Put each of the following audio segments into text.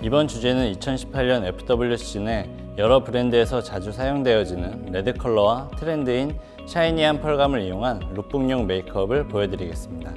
이번 주제는 2018년 FWC 내 여러 브랜드에서 자주 사용되어지는 레드 컬러와 트렌드인 샤이니한 펄감을 이용한 룩북용 메이크업을 보여드리겠습니다.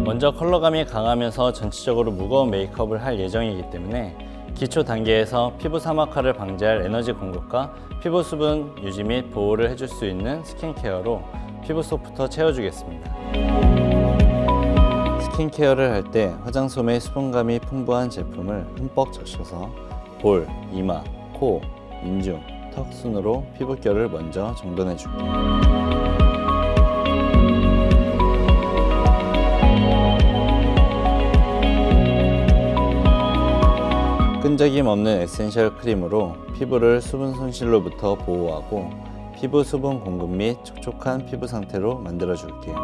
먼저 컬러감이 강하면서 전체적으로 무거운 메이크업을 할 예정이기 때문에 기초 단계에서 피부 사막화를 방지할 에너지 공급과 피부 수분 유지 및 보호를 해줄 수 있는 스킨케어로 피부 속부터 채워주겠습니다. 스킨케어를 할 때 화장솜에 수분감이 풍부한 제품을 흠뻑 적셔서 볼, 이마, 코, 인중, 턱 순으로 피부결을 먼저 정돈해줄게요. 끈적임 없는 에센셜 크림으로 피부를 수분 손실로부터 보호하고 피부 수분 공급 및 촉촉한 피부 상태로 만들어 줄게요.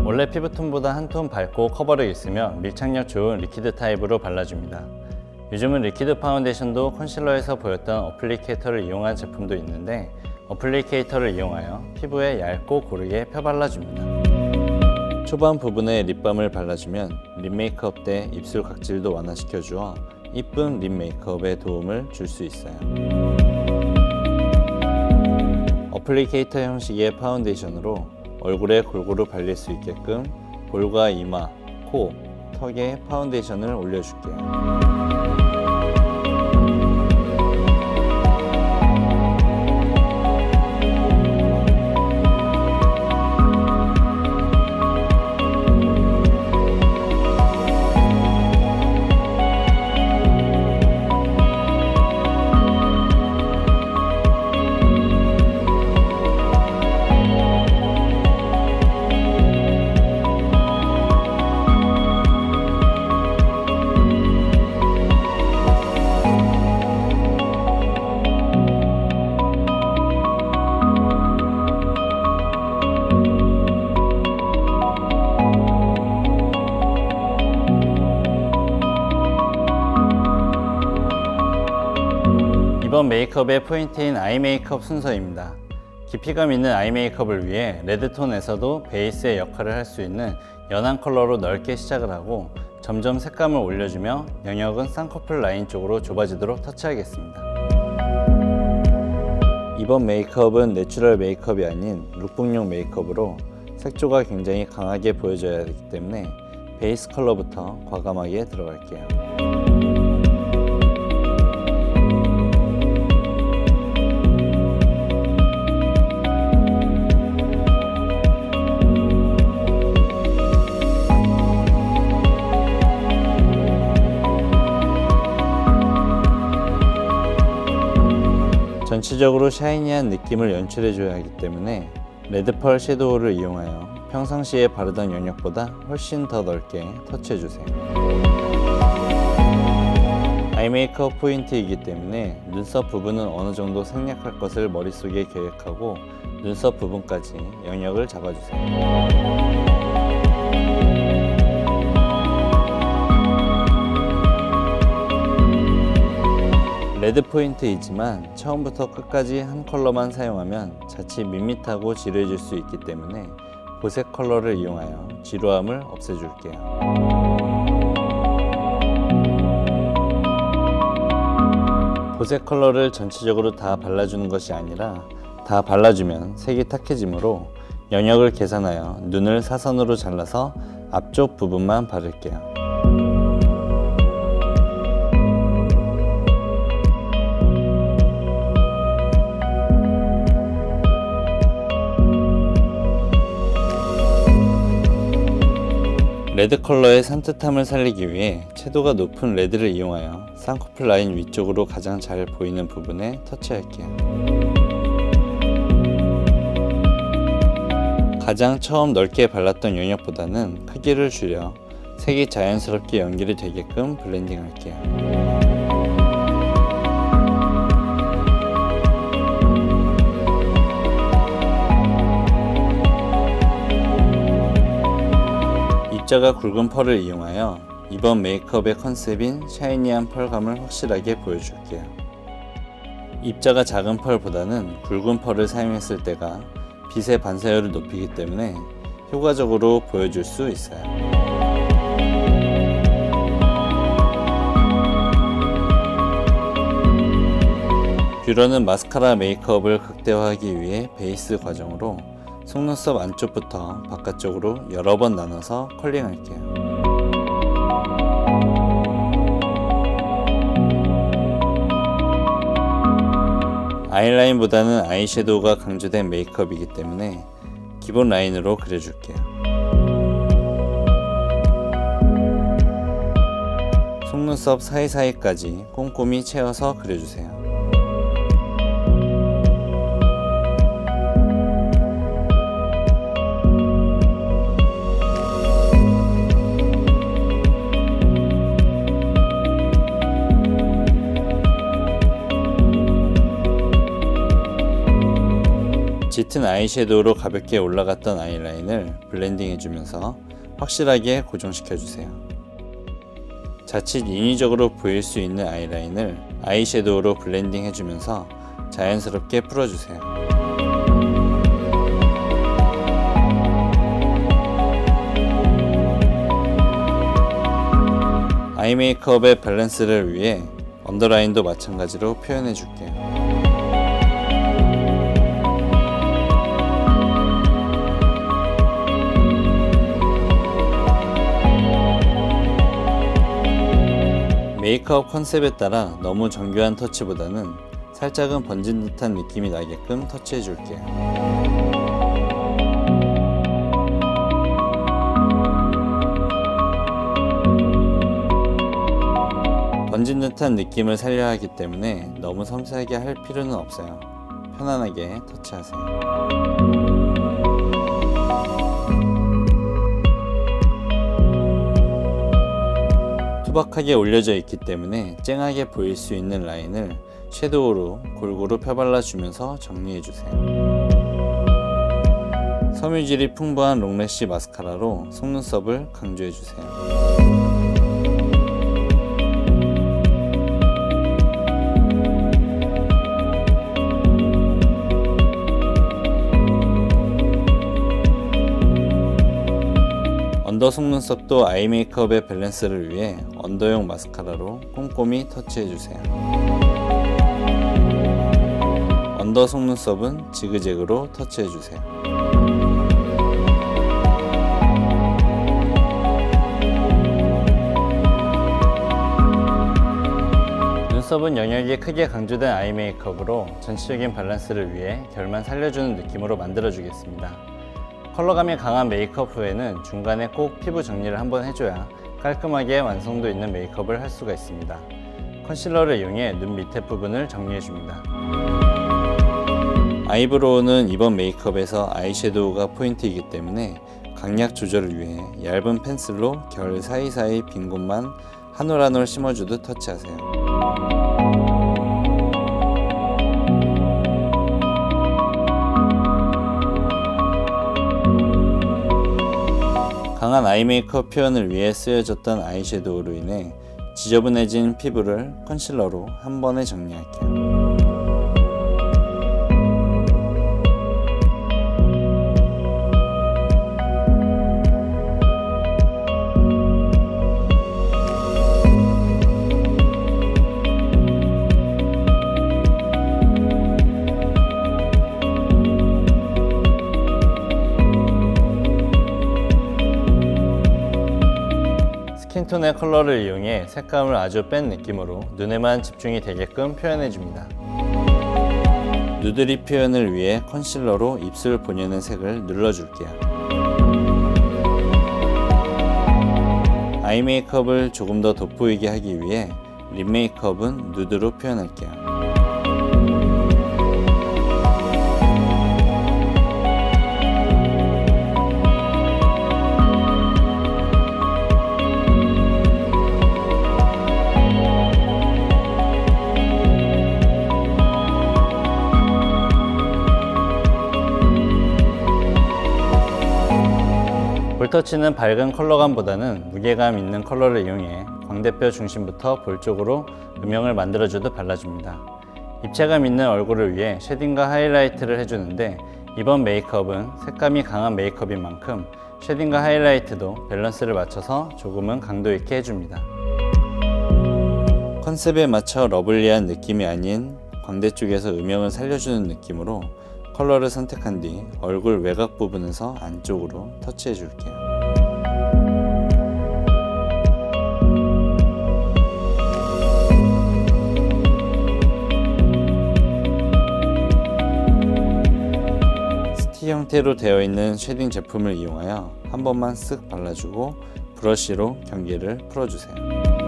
원래 피부톤보다 한 톤 밝고 커버력이 있으며 밀착력 좋은 리퀴드 타입으로 발라줍니다. 요즘은 리퀴드 파운데이션도 컨실러에서 보였던 어플리케이터를 이용한 제품도 있는데 어플리케이터를 이용하여 피부에 얇고 고르게 펴발라줍니다. 초반 부분에 립밤을 발라주면 립 메이크업 때 입술 각질도 완화시켜주어 이쁜 립 메이크업에 도움을 줄 수 있어요. 어플리케이터 형식의 파운데이션으로 얼굴에 골고루 발릴 수 있게끔 볼과 이마, 코, 턱에 파운데이션을 올려줄게요. 이번 메이크업의 포인트인 아이 메이크업 순서입니다. 깊이감 있는 아이 메이크업을 위해 레드톤에서도 베이스의 역할을 할 수 있는 연한 컬러로 넓게 시작을 하고 점점 색감을 올려주며 영역은 쌍꺼풀 라인 쪽으로 좁아지도록 터치하겠습니다. 이번 메이크업은 내추럴 메이크업이 아닌 룩북용 메이크업으로 색조가 굉장히 강하게 보여져야 하기 때문에 베이스 컬러부터 과감하게 들어갈게요. 전체적으로 샤이니한 느낌을 연출해줘야 하기 때문에 레드펄 섀도우를 이용하여 평상시에 바르던 영역보다 훨씬 더 넓게 터치해주세요. 아이 메이크업 포인트이기 때문에 눈썹 부분은 어느 정도 생략할 것을 머릿속에 계획하고 눈썹 부분까지 영역을 잡아주세요. 레드 포인트이지만 처음부터 끝까지 한 컬러만 사용하면 자칫 밋밋하고 지루해질 수 있기 때문에 보색 컬러를 이용하여 지루함을 없애줄게요. 보색 컬러를 전체적으로 다 발라주는 것이 아니라 다 발라주면 색이 탁해지므로 영역을 계산하여 눈을 사선으로 잘라서 앞쪽 부분만 바를게요. 레드 컬러의 산뜻함을 살리기 위해 채도가 높은 레드를 이용하여 쌍꺼풀 라인 위쪽으로 가장 잘 보이는 부분에 터치할게요. 가장 처음 넓게 발랐던 영역보다는 크기를 줄여 색이 자연스럽게 연결이 되게끔 블렌딩 할게요. 입자가 굵은 펄을 이용하여 이번 메이크업의 컨셉인 샤이니한 펄감을 확실하게 보여줄게요. 입자가 작은 펄보다는 굵은 펄을 사용했을 때가 빛의 반사율을 높이기 때문에 효과적으로 보여줄 수 있어요. 뷰러는 마스카라 메이크업을 극대화하기 위해 베이스 과정으로 속눈썹 안쪽부터 바깥쪽으로 여러 번 나눠서 컬링할게요. 아이라인보다는 아이섀도우가 강조된 메이크업이기 때문에 기본 라인으로 그려줄게요. 속눈썹 사이사이까지 꼼꼼히 채워서 그려주세요. 짙은 아이섀도우로 가볍게 올라갔던 아이라인을 블렌딩 해주면서 확실하게 고정시켜주세요. 자칫 인위적으로 보일 수 있는 아이라인을 아이섀도우로 블렌딩 해주면서 자연스럽게 풀어주세요. 아이 메이크업의 밸런스를 위해 언더라인도 마찬가지로 표현해줄게요. 메이크업 컨셉에 따라 너무 정교한 터치보다는 살짝은 번진 듯한 느낌이 나게끔 터치해 줄게요. 번진 듯한 느낌을 살려야 하기 때문에 너무 섬세하게 할 필요는 없어요. 편안하게 터치하세요. 투박하게 올려져 있기 때문에 쨍하게 보일 수 있는 라인을 섀도우로 골고루 펴발라주면서 정리해주세요. 섬유질이 풍부한 롱래쉬 마스카라로 속눈썹을 강조해주세요. 언더 속눈썹도 아이 메이크업의 밸런스를 위해 언더용 마스카라로 꼼꼼히 터치해주세요. 언더 속눈썹은 지그재그로 터치해주세요. 눈썹은 영역이 크게 강조된 아이 메이크업으로 전체적인 밸런스를 위해 결만 살려주는 느낌으로 만들어주겠습니다. 컬러감이 강한 메이크업 후에는 중간에 꼭 피부 정리를 한번 해줘야 깔끔하게 완성도 있는 메이크업을 할 수가 있습니다. 컨실러를 이용해 눈 밑에 부분을 정리해줍니다. 아이브로우는 이번 메이크업에서 아이섀도우가 포인트이기 때문에 강약 조절을 위해 얇은 펜슬로 결 사이사이 빈 곳만 한 올 한 올 심어주듯 터치하세요. 강한 아이 메이크업 표현을 위해 쓰여졌던 아이섀도우로 인해 지저분해진 피부를 컨실러로 한 번에 정리할게요. 스킨톤의 컬러를 이용해 색감을 아주 뺀 느낌으로 눈에만 집중이 되게끔 표현해줍니다. 누드립 표현을 위해 컨실러로 입술 본연의 색을 눌러줄게요. 아이 메이크업을 조금 더 돋보이게 하기 위해 립 메이크업은 누드로 표현할게요. 볼터치는 밝은 컬러감보다는 무게감 있는 컬러를 이용해 광대뼈 중심부터 볼 쪽으로 음영을 만들어주듯 발라줍니다. 입체감 있는 얼굴을 위해 쉐딩과 하이라이트를 해주는데 이번 메이크업은 색감이 강한 메이크업인 만큼 쉐딩과 하이라이트도 밸런스를 맞춰서 조금은 강도 있게 해줍니다. 컨셉에 맞춰 러블리한 느낌이 아닌 광대 쪽에서 음영을 살려주는 느낌으로 컬러를 선택한 뒤 얼굴 외곽 부분에서 안쪽으로 터치해 줄게요. 스틱 형태로 되어 있는 쉐딩 제품을 이용하여 한 번만 쓱 발라주고 브러쉬로 경계를 풀어주세요.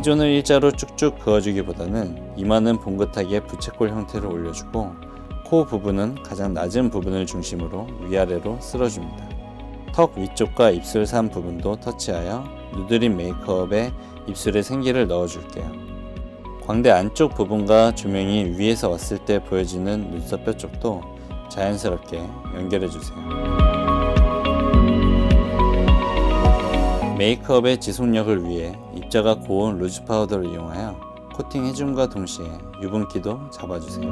T존을 일자로 쭉쭉 그어주기보다는 이마는 봉긋하게 부채꼴 형태로 올려주고 코 부분은 가장 낮은 부분을 중심으로 위아래로 쓸어줍니다. 턱 위쪽과 입술 산 부분도 터치하여 누드린 메이크업에 입술에 생기를 넣어줄게요. 광대 안쪽 부분과 조명이 위에서 왔을 때 보여지는 눈썹 뼈 쪽도 자연스럽게 연결해주세요. 메이크업의 지속력을 위해 입자가 고운 루즈 파우더를 이용하여 코팅해줌과 동시에 유분기도 잡아주세요.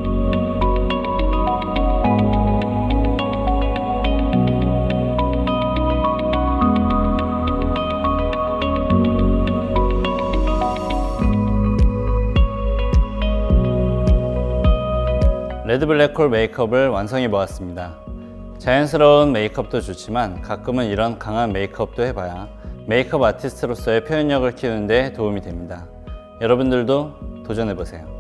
레드 블랙홀 메이크업을 완성해 보았습니다. 자연스러운 메이크업도 좋지만 가끔은 이런 강한 메이크업도 해봐야 메이크업 아티스트로서의 표현력을 키우는 데 도움이 됩니다. 여러분들도 도전해보세요.